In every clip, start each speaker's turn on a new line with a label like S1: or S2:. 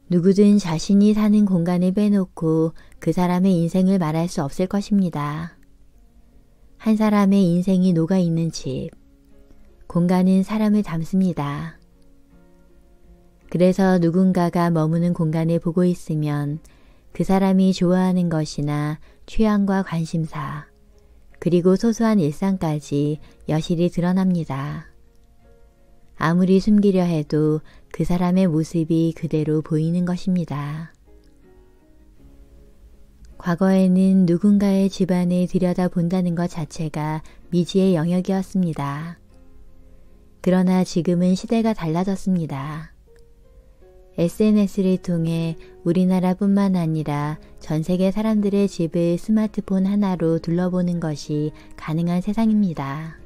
S1: 누구든 자신이 사는 공간을 빼놓고 그 사람의 인생을 말할 수 없을 것입니다. 한 사람의 인생이 녹아있는 집, 공간은 사람을 담습니다. 그래서 누군가가 머무는 공간을 보고 있으면 그 사람이 좋아하는 것이나 취향과 관심사, 그리고 소소한 일상까지 여실히 드러납니다. 아무리 숨기려 해도 그 사람의 모습이 그대로 보이는 것입니다. 과거에는 누군가의 집안을 들여다본다는 것 자체가 미지의 영역이었습니다. 그러나 지금은 시대가 달라졌습니다. SNS를 통해 우리나라뿐만 아니라 전 세계 사람들의 집을 스마트폰 하나로 둘러보는 것이 가능한 세상입니다.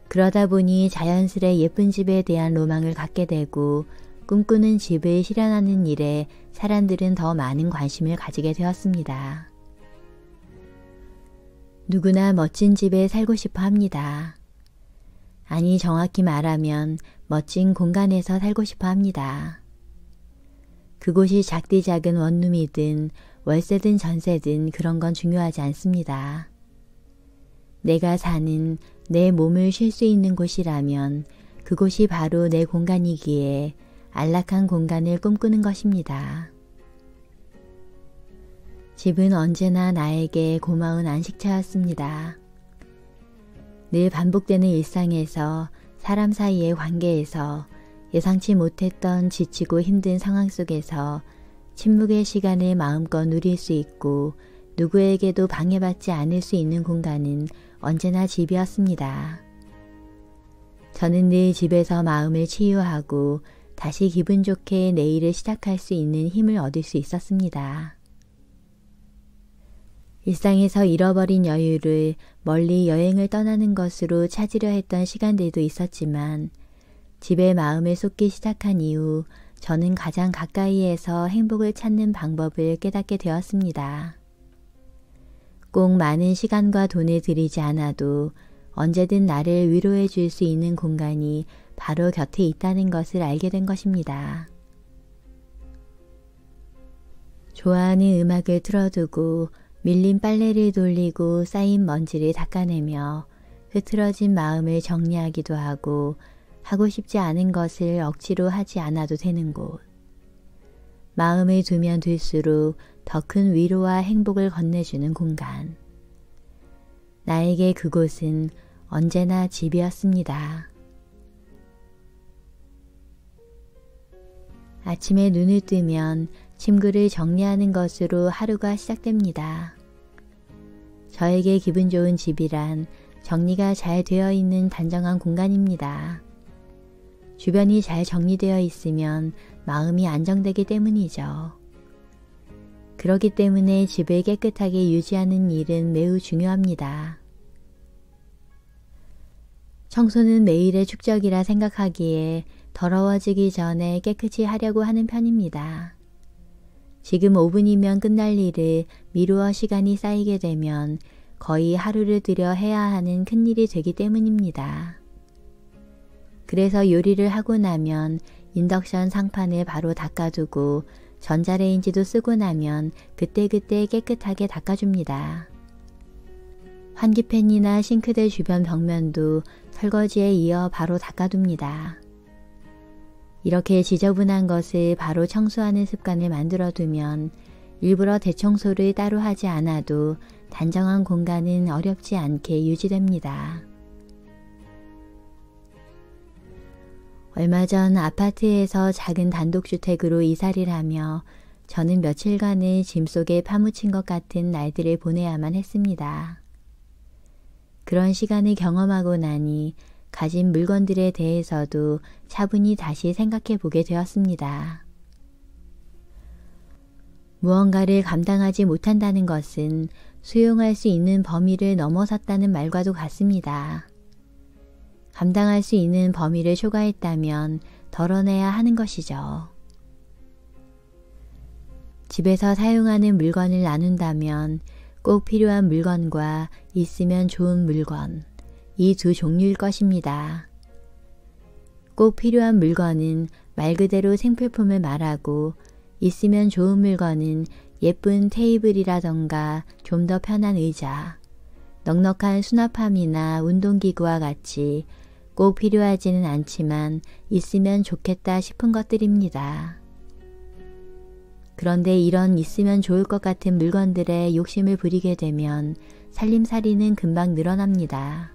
S1: 그러다 보니 자연스레 예쁜 집에 대한 로망을 갖게 되고 꿈꾸는 집을 실현하는 일에 사람들은 더 많은 관심을 가지게 되었습니다. 누구나 멋진 집에 살고 싶어 합니다. 아니, 정확히 말하면 멋진 공간에서 살고 싶어 합니다. 그곳이 작디 작은 원룸이든 월세든 전세든 그런 건 중요하지 않습니다. 내가 사는 내 몸을 쉴 수 있는 곳이라면 그곳이 바로 내 공간이기에 안락한 공간을 꿈꾸는 것입니다. 집은 언제나 나에게 고마운 안식처였습니다. 늘 반복되는 일상에서 사람 사이의 관계에서 예상치 못했던 지치고 힘든 상황 속에서 침묵의 시간을 마음껏 누릴 수 있고 누구에게도 방해받지 않을 수 있는 공간은 언제나 집이었습니다. 저는 늘 집에서 마음을 치유하고 다시 기분 좋게 내일을 시작할 수 있는 힘을 얻을 수 있었습니다. 일상에서 잃어버린 여유를 멀리 여행을 떠나는 것으로 찾으려 했던 시간들도 있었지만 집에 마음을 쏟기 시작한 이후 저는 가장 가까이에서 행복을 찾는 방법을 깨닫게 되었습니다. 꼭 많은 시간과 돈을 들이지 않아도 언제든 나를 위로해 줄 수 있는 공간이 바로 곁에 있다는 것을 알게 된 것입니다. 좋아하는 음악을 틀어두고 밀린 빨래를 돌리고 쌓인 먼지를 닦아내며 흐트러진 마음을 정리하기도 하고 하고 싶지 않은 것을 억지로 하지 않아도 되는 곳. 마음을 두면 둘수록 더 큰 위로와 행복을 건네주는 공간. 나에게 그곳은 언제나 집이었습니다. 아침에 눈을 뜨면 침구를 정리하는 것으로 하루가 시작됩니다. 저에게 기분 좋은 집이란 정리가 잘 되어 있는 단정한 공간입니다. 주변이 잘 정리되어 있으면 마음이 안정되기 때문이죠. 그렇기 때문에 집을 깨끗하게 유지하는 일은 매우 중요합니다. 청소는 매일의 축적이라 생각하기에 더러워지기 전에 깨끗이 하려고 하는 편입니다. 지금 5분이면 끝날 일을 미루어 시간이 쌓이게 되면 거의 하루를 들여 해야 하는 큰일이 되기 때문입니다. 그래서 요리를 하고 나면 인덕션 상판을 바로 닦아두고 전자레인지도 쓰고 나면 그때그때 깨끗하게 닦아줍니다. 환기팬이나 싱크대 주변 벽면도 설거지에 이어 바로 닦아둡니다. 이렇게 지저분한 것을 바로 청소하는 습관을 만들어두면 일부러 대청소를 따로 하지 않아도 단정한 공간은 어렵지 않게 유지됩니다. 얼마 전 아파트에서 작은 단독주택으로 이사를 하며 저는 며칠간을 짐 속에 파묻힌 것 같은 날들을 보내야만 했습니다. 그런 시간을 경험하고 나니 가진 물건들에 대해서도 차분히 다시 생각해 보게 되었습니다. 무언가를 감당하지 못한다는 것은 수용할 수 있는 범위를 넘어섰다는 말과도 같습니다. 감당할 수 있는 범위를 초과했다면 덜어내야 하는 것이죠. 집에서 사용하는 물건을 나눈다면 꼭 필요한 물건과 있으면 좋은 물건, 이 두 종류일 것입니다. 꼭 필요한 물건은 말 그대로 생필품을 말하고 있으면 좋은 물건은 예쁜 테이블이라던가 좀 더 편한 의자, 넉넉한 수납함이나 운동기구와 같이 꼭 필요하지는 않지만 있으면 좋겠다 싶은 것들입니다. 그런데 이런 있으면 좋을 것 같은 물건들에 욕심을 부리게 되면 살림살이는 금방 늘어납니다.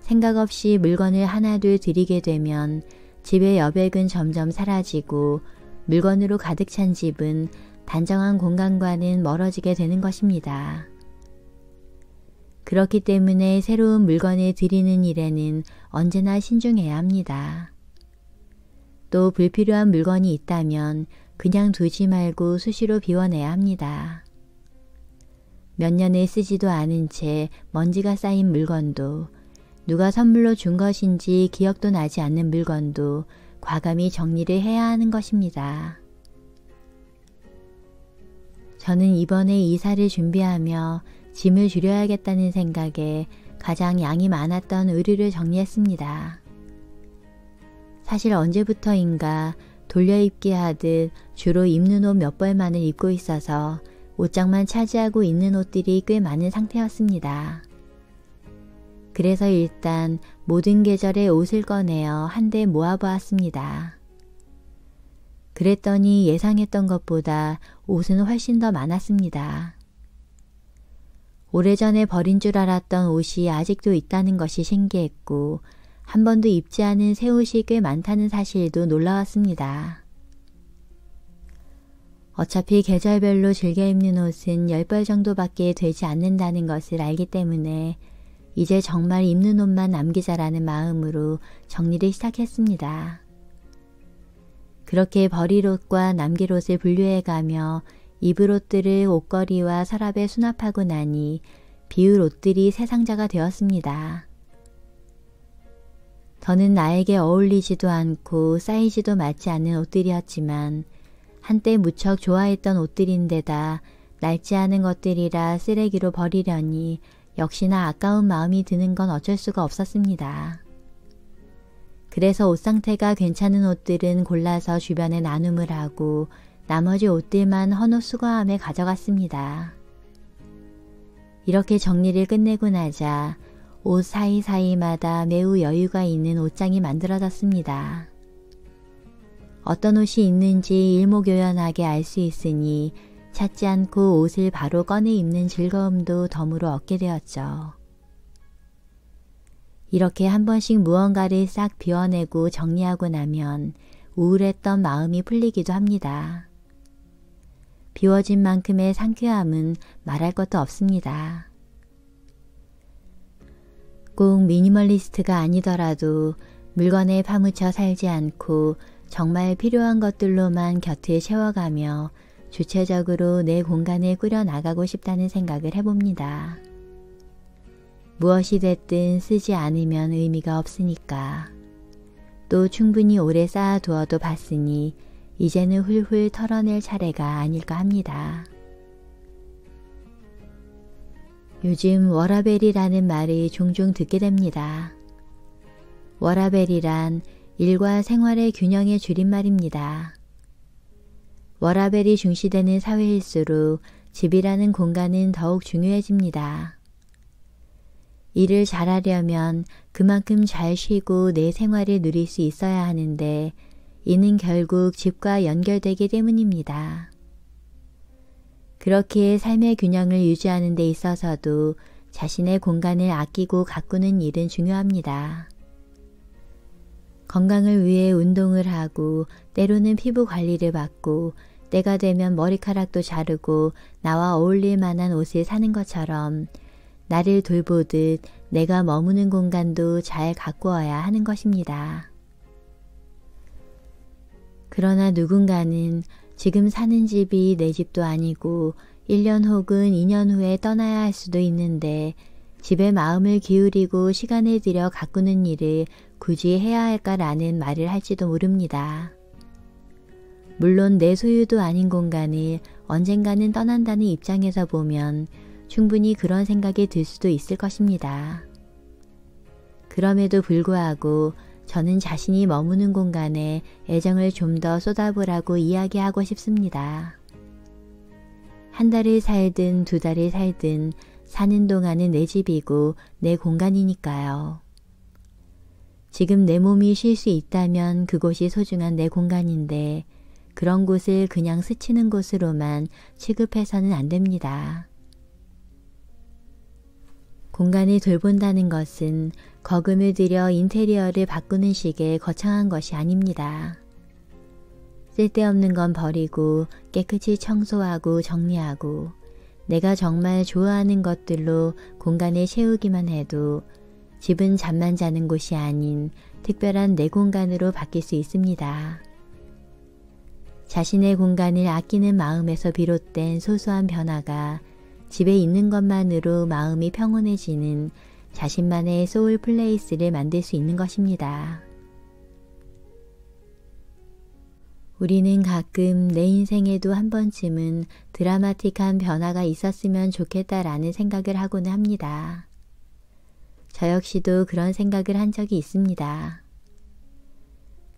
S1: 생각 없이 물건을 하나둘 들이게 되면 집의 여백은 점점 사라지고 물건으로 가득 찬 집은 단정한 공간과는 멀어지게 되는 것입니다. 그렇기 때문에 새로운 물건을 들이는 일에는 언제나 신중해야 합니다. 또 불필요한 물건이 있다면 그냥 두지 말고 수시로 비워내야 합니다. 몇 년을 쓰지도 않은 채 먼지가 쌓인 물건도, 누가 선물로 준 것인지 기억도 나지 않는 물건도 과감히 정리를 해야 하는 것입니다. 저는 이번에 이사를 준비하며 짐을 줄여야겠다는 생각에 가장 양이 많았던 의류를 정리했습니다. 사실 언제부터인가 돌려입기 하듯 주로 입는 옷 몇 벌만을 입고 있어서 옷장만 차지하고 있는 옷들이 꽤 많은 상태였습니다. 그래서 일단 모든 계절의 옷을 꺼내어 한데 모아보았습니다. 그랬더니 예상했던 것보다 옷은 훨씬 더 많았습니다. 오래전에 버린 줄 알았던 옷이 아직도 있다는 것이 신기했고 한 번도 입지 않은 새 옷이 꽤 많다는 사실도 놀라웠습니다. 어차피 계절별로 즐겨 입는 옷은 10벌 정도밖에 되지 않는다는 것을 알기 때문에 이제 정말 입는 옷만 남기자라는 마음으로 정리를 시작했습니다. 그렇게 버릴 옷과 남길 옷을 분류해가며 입을 옷들을 옷걸이와 서랍에 수납하고 나니 비울 옷들이 세 상자가 되었습니다. 더는 나에게 어울리지도 않고 사이즈도 맞지 않는 옷들이었지만 한때 무척 좋아했던 옷들인데다 낡지 않은 것들이라 쓰레기로 버리려니 역시나 아까운 마음이 드는 건 어쩔 수가 없었습니다. 그래서 옷 상태가 괜찮은 옷들은 골라서 주변에 나눔을 하고 나머지 옷들만 헌옷 수거함에 가져갔습니다. 이렇게 정리를 끝내고 나자 옷 사이사이마다 매우 여유가 있는 옷장이 만들어졌습니다. 어떤 옷이 있는지 일목요연하게 알 수 있으니 찾지 않고 옷을 바로 꺼내 입는 즐거움도 덤으로 얻게 되었죠. 이렇게 한 번씩 무언가를 싹 비워내고 정리하고 나면 우울했던 마음이 풀리기도 합니다. 비워진 만큼의 상쾌함은 말할 것도 없습니다. 꼭 미니멀리스트가 아니더라도 물건에 파묻혀 살지 않고 정말 필요한 것들로만 곁을 채워가며 주체적으로 내 공간을 꾸려나가고 싶다는 생각을 해봅니다. 무엇이 됐든 쓰지 않으면 의미가 없으니까. 또 충분히 오래 쌓아두어도 봤으니 이제는 훌훌 털어낼 차례가 아닐까 합니다. 요즘 워라밸이라는 말을 종종 듣게 됩니다. 워라밸이란 일과 생활의 균형의 줄임말입니다. 워라밸이 중시되는 사회일수록 집이라는 공간은 더욱 중요해집니다. 일을 잘하려면 그만큼 잘 쉬고 내 생활을 누릴 수 있어야 하는데 이는 결국 집과 연결되기 때문입니다. 그렇기에 삶의 균형을 유지하는 데 있어서도 자신의 공간을 아끼고 가꾸는 일은 중요합니다. 건강을 위해 운동을 하고 때로는 피부 관리를 받고 때가 되면 머리카락도 자르고 나와 어울릴 만한 옷을 사는 것처럼 나를 돌보듯 내가 머무는 공간도 잘 가꾸어야 하는 것입니다. 그러나 누군가는 지금 사는 집이 내 집도 아니고 1년 혹은 2년 후에 떠나야 할 수도 있는데 집에 마음을 기울이고 시간을 들여 가꾸는 일을 굳이 해야 할까라는 말을 할지도 모릅니다. 물론 내 소유도 아닌 공간을 언젠가는 떠난다는 입장에서 보면 충분히 그런 생각이 들 수도 있을 것입니다. 그럼에도 불구하고 저는 자신이 머무는 공간에 애정을 좀 더 쏟아보라고 이야기하고 싶습니다. 한 달을 살든 두 달을 살든 사는 동안은 내 집이고 내 공간이니까요. 지금 내 몸이 쉴 수 있다면 그곳이 소중한 내 공간인데 그런 곳을 그냥 스치는 곳으로만 취급해서는 안 됩니다. 공간을 돌본다는 것은 거금을 들여 인테리어를 바꾸는 식의 거창한 것이 아닙니다. 쓸데없는 건 버리고 깨끗이 청소하고 정리하고 내가 정말 좋아하는 것들로 공간을 채우기만 해도 집은 잠만 자는 곳이 아닌 특별한 내 공간으로 바뀔 수 있습니다. 자신의 공간을 아끼는 마음에서 비롯된 소소한 변화가 집에 있는 것만으로 마음이 평온해지는 자신만의 소울 플레이스를 만들 수 있는 것입니다. 우리는 가끔 내 인생에도 한 번쯤은 드라마틱한 변화가 있었으면 좋겠다라는 생각을 하고는 합니다. 저 역시도 그런 생각을 한 적이 있습니다.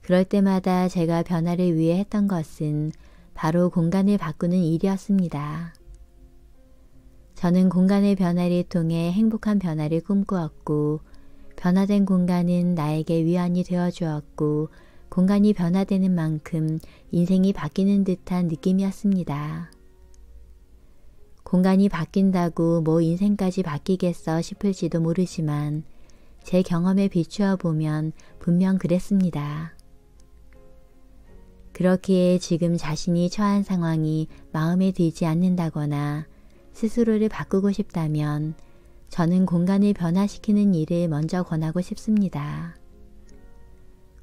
S1: 그럴 때마다 제가 변화를 위해 했던 것은 바로 공간을 바꾸는 일이었습니다. 저는 공간의 변화를 통해 행복한 변화를 꿈꾸었고 변화된 공간은 나에게 위안이 되어주었고 공간이 변화되는 만큼 인생이 바뀌는 듯한 느낌이었습니다. 공간이 바뀐다고 뭐 인생까지 바뀌겠어 싶을지도 모르지만 제 경험에 비추어 보면 분명 그랬습니다. 그렇기에 지금 자신이 처한 상황이 마음에 들지 않는다거나 스스로를 바꾸고 싶다면 저는 공간을 변화시키는 일을 먼저 권하고 싶습니다.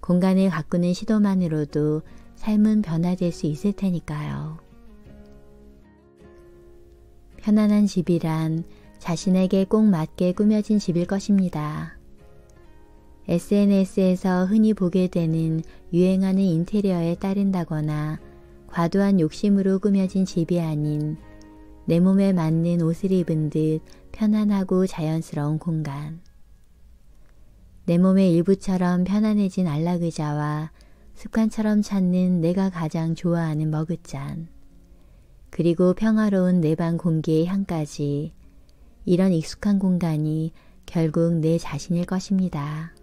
S1: 공간을 가꾸는 시도만으로도 삶은 변화될 수 있을 테니까요. 편안한 집이란 자신에게 꼭 맞게 꾸며진 집일 것입니다. SNS에서 흔히 보게 되는 유행하는 인테리어에 따른다거나 과도한 욕심으로 꾸며진 집이 아닌 내 몸에 맞는 옷을 입은 듯 편안하고 자연스러운 공간. 내 몸의 일부처럼 편안해진 안락의자와 습관처럼 찾는 내가 가장 좋아하는 머그잔. 그리고 평화로운 내 방 공기의 향까지. 이런 익숙한 공간이 결국 내 자신일 것입니다.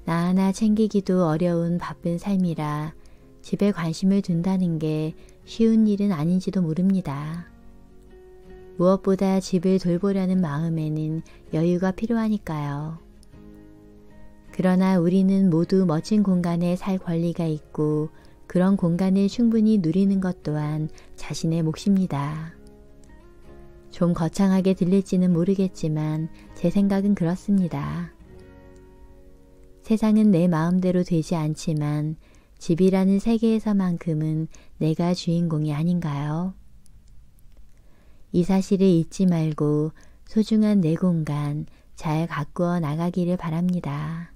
S1: 나 하나 챙기기도 어려운 바쁜 삶이라 집에 관심을 둔다는 게 쉬운 일은 아닌지도 모릅니다. 무엇보다 집을 돌보려는 마음에는 여유가 필요하니까요. 그러나 우리는 모두 멋진 공간에 살 권리가 있고 그런 공간을 충분히 누리는 것 또한 자신의 몫입니다. 좀 거창하게 들릴지는 모르겠지만 제 생각은 그렇습니다. 세상은 내 마음대로 되지 않지만 집이라는 세계에서만큼은 내가 주인공이 아닌가요? 이 사실을 잊지 말고 소중한 내 공간 잘 가꾸어 나가기를 바랍니다.